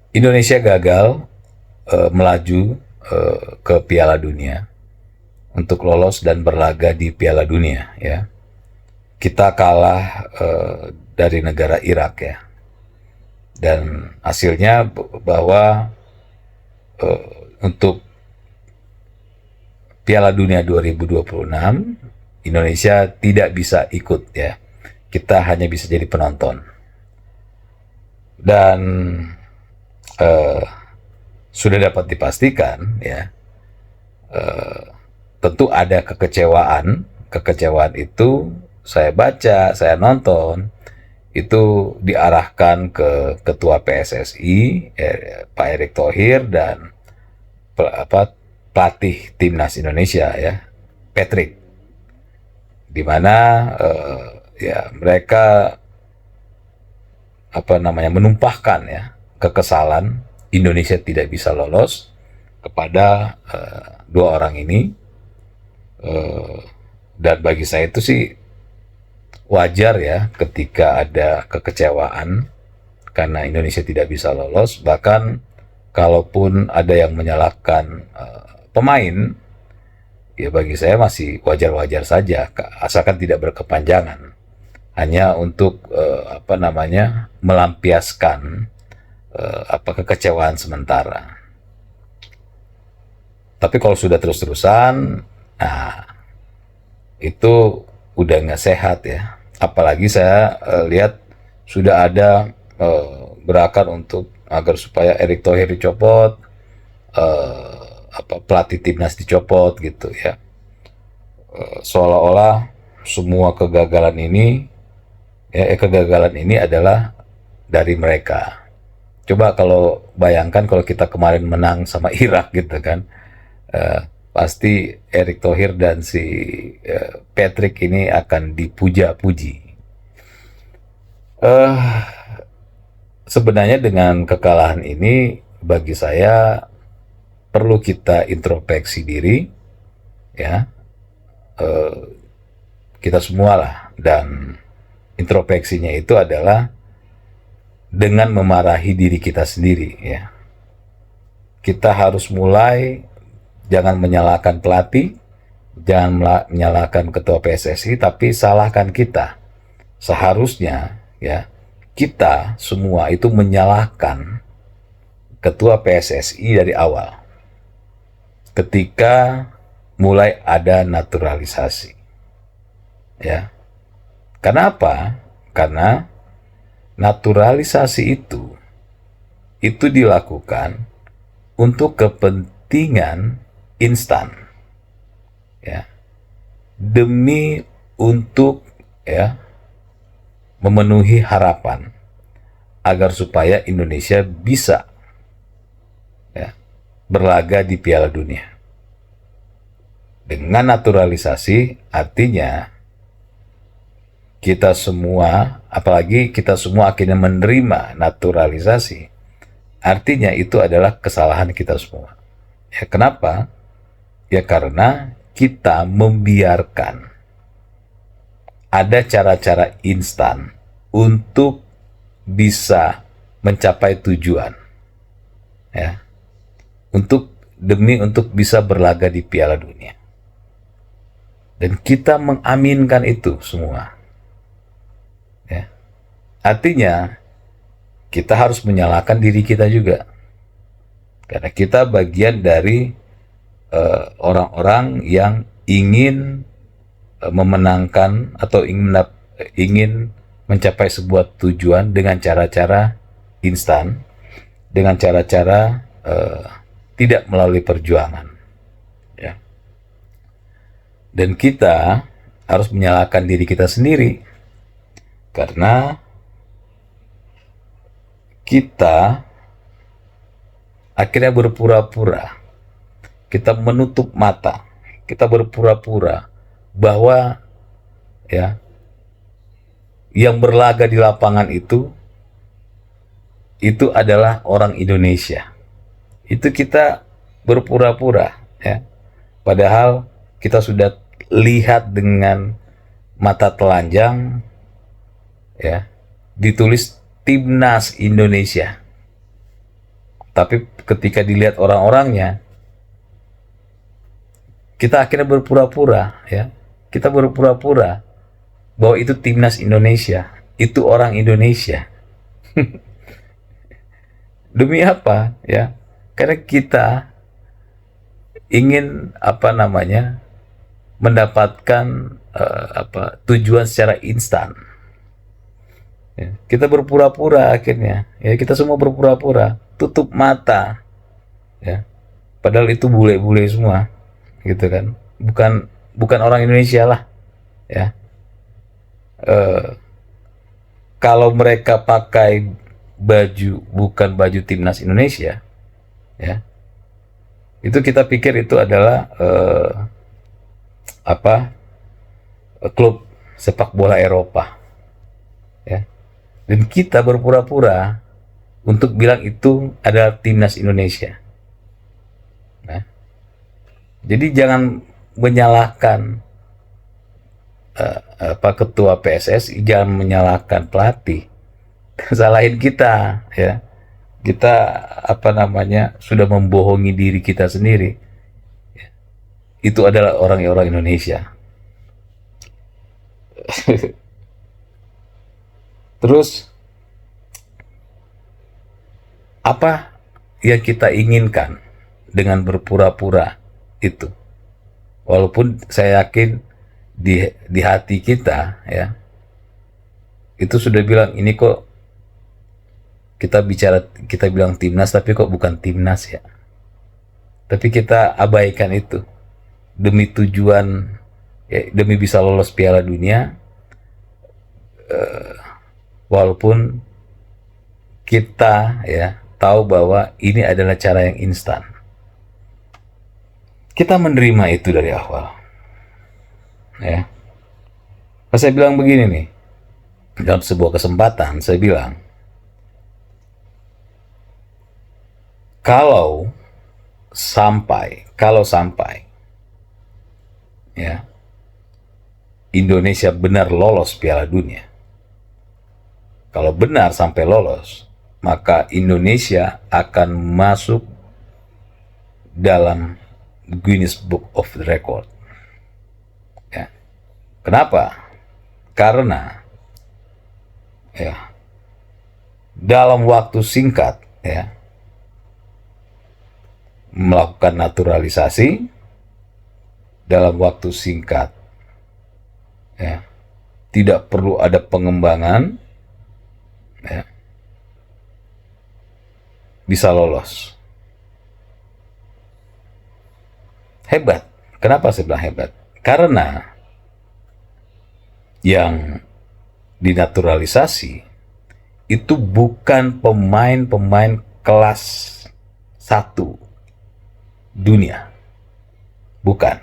Indonesia gagal melaju ke Piala Dunia untuk lolos dan berlaga di Piala Dunia ya. Kita kalah dari negara Irak ya. Dan hasilnya bahwa untuk Piala Dunia 2026 Indonesia tidak bisa ikut ya. Kita hanya bisa jadi penonton. Dan eh, sudah dapat dipastikan ya, tentu ada kekecewaan. Kekecewaan itu saya baca, saya nonton, itu diarahkan ke Ketua PSSI Pak Erick Thohir dan pelatih timnas Indonesia ya Patrick, di mana ya mereka menumpahkan ya kekesalan Indonesia tidak bisa lolos kepada dua orang ini. Dan bagi saya itu sih wajar ya ketika ada kekecewaan karena Indonesia tidak bisa lolos. Bahkan kalaupun ada yang menyalahkan pemain, ya bagi saya masih wajar-wajar saja asalkan tidak berkepanjangan. Hanya untuk melampiaskan kekecewaan sementara. Tapi kalau sudah terus-terusan, nah itu udah nggak sehat ya. Apalagi saya lihat sudah ada gerakan untuk agar supaya Erick Thohir dicopot, pelatih timnas dicopot gitu ya. Seolah-olah semua kegagalan ini adalah dari mereka. Coba kalau bayangkan kalau kita kemarin menang sama Irak gitu kan, pasti Erick Thohir dan si Patrick ini akan dipuja-puji. Sebenarnya dengan kekalahan ini bagi saya perlu kita introspeksi diri ya, kita semua lah. Dan introspeksinya itu adalah dengan memarahi diri kita sendiri ya. Kita harus mulai, jangan menyalahkan pelatih, jangan menyalahkan ketua PSSI, tapi salahkan kita. Seharusnya ya kita semua itu menyalahkan ketua PSSI dari awal ketika mulai ada naturalisasi ya. Kenapa? Karena naturalisasi itu dilakukan untuk kepentingan instan ya, demi untuk ya memenuhi harapan agar supaya Indonesia bisa ya berlaga di Piala Dunia. Dengan naturalisasi artinya kita semua, apalagi kita semua akhirnya menerima naturalisasi, artinya itu adalah kesalahan kita semua. Ya, kenapa? Ya karena kita membiarkan ada cara-cara instan untuk bisa mencapai tujuan. Ya. Demi untuk bisa berlaga di Piala Dunia. Dan kita mengaminkan itu semua. Ya. Artinya kita harus menyalahkan diri kita juga, karena kita bagian dari orang-orang yang ingin memenangkan atau ingin mencapai sebuah tujuan dengan cara-cara instan, dengan cara-cara tidak melalui perjuangan ya. Dan kita harus menyalahkan diri kita sendiri, karena kita akhirnya berpura-pura, kita menutup mata, kita berpura-pura bahwa ya yang berlaga di lapangan itu adalah orang Indonesia. Itu kita berpura-pura ya. Padahal kita sudah lihat dengan mata telanjang ya, ditulis Timnas Indonesia. Tapi ketika dilihat orang-orangnya, kita akhirnya berpura-pura, ya. Kita berpura-pura bahwa itu timnas Indonesia, itu orang Indonesia. Demi apa? Ya, karena kita ingin mendapatkan tujuan secara instan. Ya, kita berpura-pura akhirnya. Ya, kita semua berpura-pura, tutup mata. Ya, padahal itu bule-bule semua, gitu kan? Bukan orang Indonesia lah. Ya, kalau mereka pakai baju bukan baju timnas Indonesia, ya, itu kita pikir itu adalah klub sepak bola Eropa, ya. Dan kita berpura-pura untuk bilang itu adalah timnas Indonesia. Nah, jadi jangan menyalahkan ketua PSSI, jangan menyalahkan pelatih, salahin kita, ya. Kita sudah membohongi diri kita sendiri. Itu adalah orang-orang Indonesia. Terus apa yang kita inginkan dengan berpura-pura itu? Walaupun saya yakin di hati kita, ya, itu sudah bilang ini kok kita bilang timnas tapi kok bukan timnas, ya. Tapi kita abaikan itu demi tujuan, ya, demi bisa lolos Piala Dunia, walaupun kita, ya, tahu bahwa ini adalah cara yang instan. Kita menerima itu dari awal, ya. Saya bilang begini nih, dalam sebuah kesempatan saya bilang, kalau sampai ya Indonesia benar lolos Piala Dunia, kalau benar sampai lolos, maka Indonesia akan masuk dalam Guinness Book of the Record. Ya. Kenapa? Karena, ya, dalam waktu singkat, ya, melakukan naturalisasi dalam waktu singkat, ya, tidak perlu ada pengembangan, ya, bisa lolos. Hebat. Kenapa saya bilang hebat? Karena yang dinaturalisasi itu bukan pemain-pemain kelas 1 dunia. Bukan.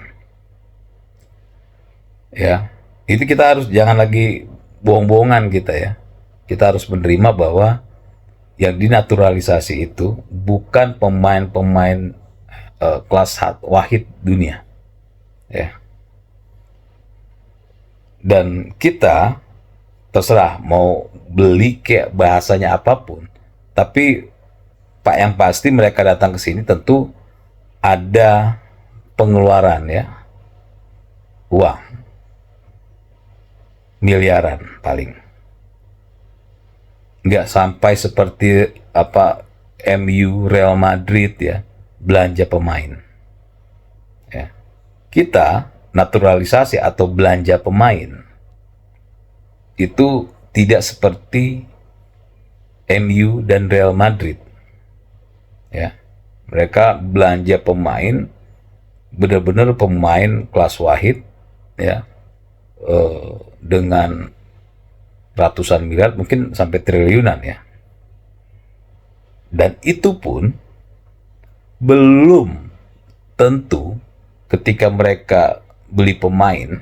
Ya, itu kita harus jangan lagi bohong-bohongan kita, ya. Kita harus menerima bahwa yang dinaturalisasi itu bukan pemain-pemain kelas wahid dunia, ya. Dan kita terserah mau beli kayak bahasanya apapun, tapi yang pasti mereka datang ke sini tentu ada pengeluaran, ya, uang miliaran paling. Nggak sampai seperti MU, Real Madrid, ya, belanja pemain, ya. Kita naturalisasi atau belanja pemain itu tidak seperti MU dan Real Madrid, ya. Mereka belanja pemain benar-benar pemain kelas wahid, ya, dengan ratusan miliar, mungkin sampai triliunan, ya. Dan itu pun belum tentu ketika mereka beli pemain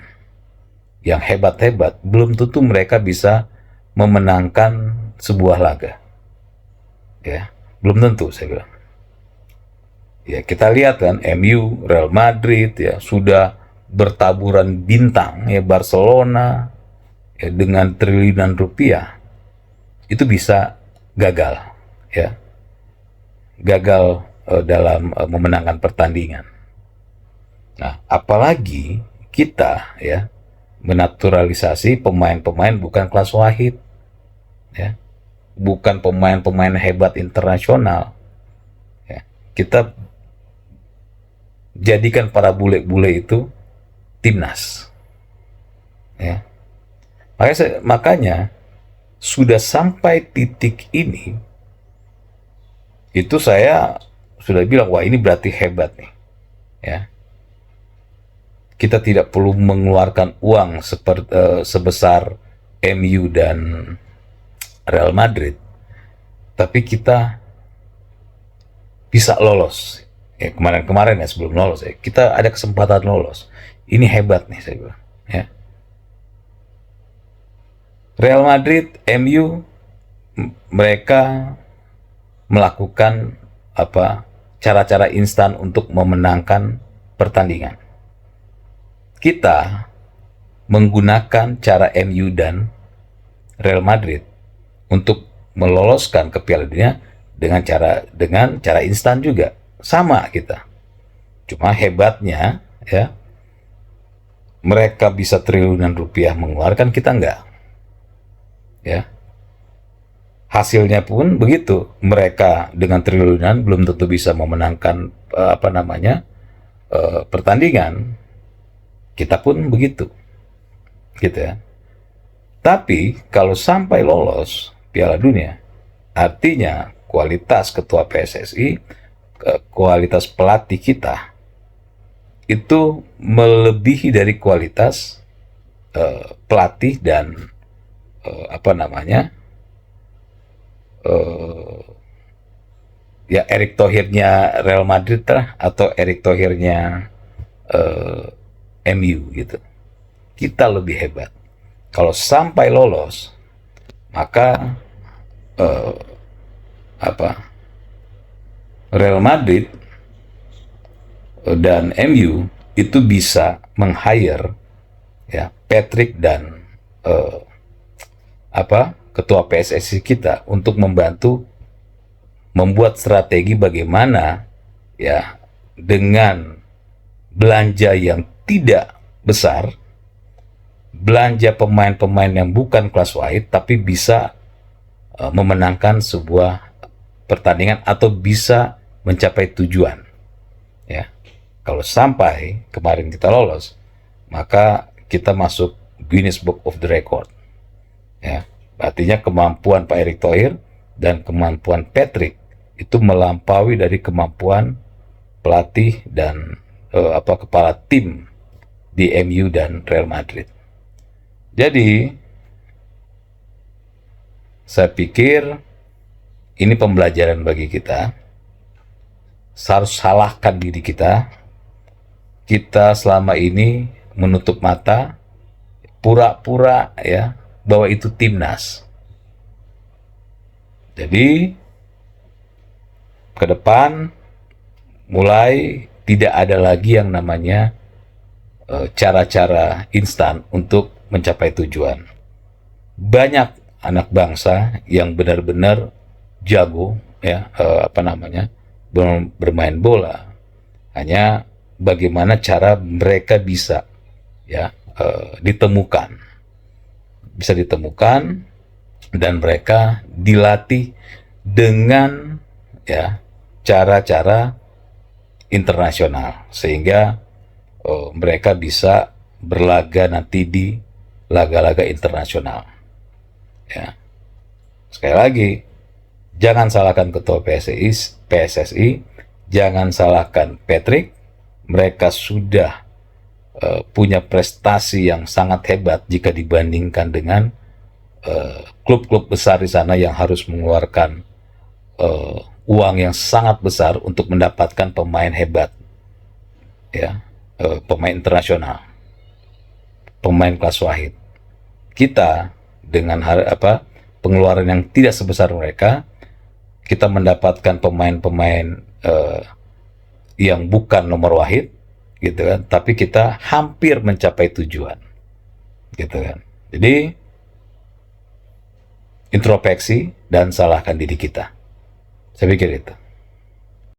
yang hebat-hebat, belum tentu mereka bisa memenangkan sebuah laga, ya. Belum tentu, saya bilang. Ya, kita lihat kan MU, Real Madrid, ya, sudah bertaburan bintang, ya, Barcelona, ya, dengan triliunan rupiah itu bisa gagal, ya. gagal dalam memenangkan pertandingan. Nah, apalagi kita ya menaturalisasi pemain-pemain bukan kelas Wahid, ya, bukan pemain-pemain hebat internasional. Ya. Kita jadikan para bule-bule itu timnas. Ya. Makanya sudah sampai titik ini, itu saya sudah bilang, wah ini berarti hebat nih. Ya. Kita tidak perlu mengeluarkan uang sebesar MU dan Real Madrid, tapi kita bisa lolos. Ya, kemarin-kemarin ya, sebelum lolos ya, kita ada kesempatan lolos. Ini hebat nih saya bilang. Ya. Real Madrid, MU, mereka melakukan cara-cara instan untuk memenangkan pertandingan. Kita menggunakan cara MU dan Real Madrid untuk meloloskan ke Piala Dunia dengan cara instan juga. Sama kita. Cuma hebatnya ya, mereka bisa triliunan rupiah mengeluarkan, kita enggak. Ya. Hasilnya pun begitu. Mereka dengan triliunan belum tentu bisa memenangkan pertandingan. Kita pun begitu, gitu ya. Tapi kalau sampai lolos Piala Dunia, artinya kualitas ketua PSSI, kualitas pelatih kita itu melebihi dari kualitas pelatih dan ya Erick Thohirnya Real Madrid lah, atau Erick Thohirnya MU gitu. Kita lebih hebat. Kalau sampai lolos, maka Real Madrid dan MU itu bisa meng-hire ya Patrick dan ketua PSSI kita untuk membantu membuat strategi bagaimana ya dengan belanja yang tidak besar, belanja pemain-pemain yang bukan kelas Wahid tapi bisa memenangkan sebuah pertandingan atau bisa mencapai tujuan. Ya. Kalau sampai kemarin kita lolos, maka kita masuk Guinness Book of the Record. Ya. Artinya kemampuan Pak Erick Thohir dan kemampuan Patrick itu melampaui dari kemampuan pelatih dan kepala tim di MU dan Real Madrid. Jadi saya pikir ini pembelajaran bagi kita. Harus salahkan diri kita. Kita selama ini menutup mata, pura-pura ya bahwa itu timnas. Jadi ke depan mulai tidak ada lagi yang namanya cara-cara instan untuk mencapai tujuan. Banyak anak bangsa yang benar-benar jago ya bermain bola. Hanya bagaimana cara mereka bisa ya ditemukan. Bisa ditemukan dan mereka dilatih dengan ya cara-cara internasional sehingga mereka bisa berlaga nanti di laga-laga internasional. Ya. Sekali lagi, jangan salahkan ketua PSSI, jangan salahkan Patrick. Mereka sudah punya prestasi yang sangat hebat jika dibandingkan dengan klub-klub besar di sana yang harus mengeluarkan uang yang sangat besar untuk mendapatkan pemain hebat, ya, pemain internasional, pemain kelas Wahid. Kita dengan pengeluaran yang tidak sebesar mereka, kita mendapatkan pemain-pemain yang bukan nomor Wahid, gitu kan? Tapi kita hampir mencapai tujuan, gitu kan? Jadi introspeksi dan salahkan diri kita. Saya pikir itu.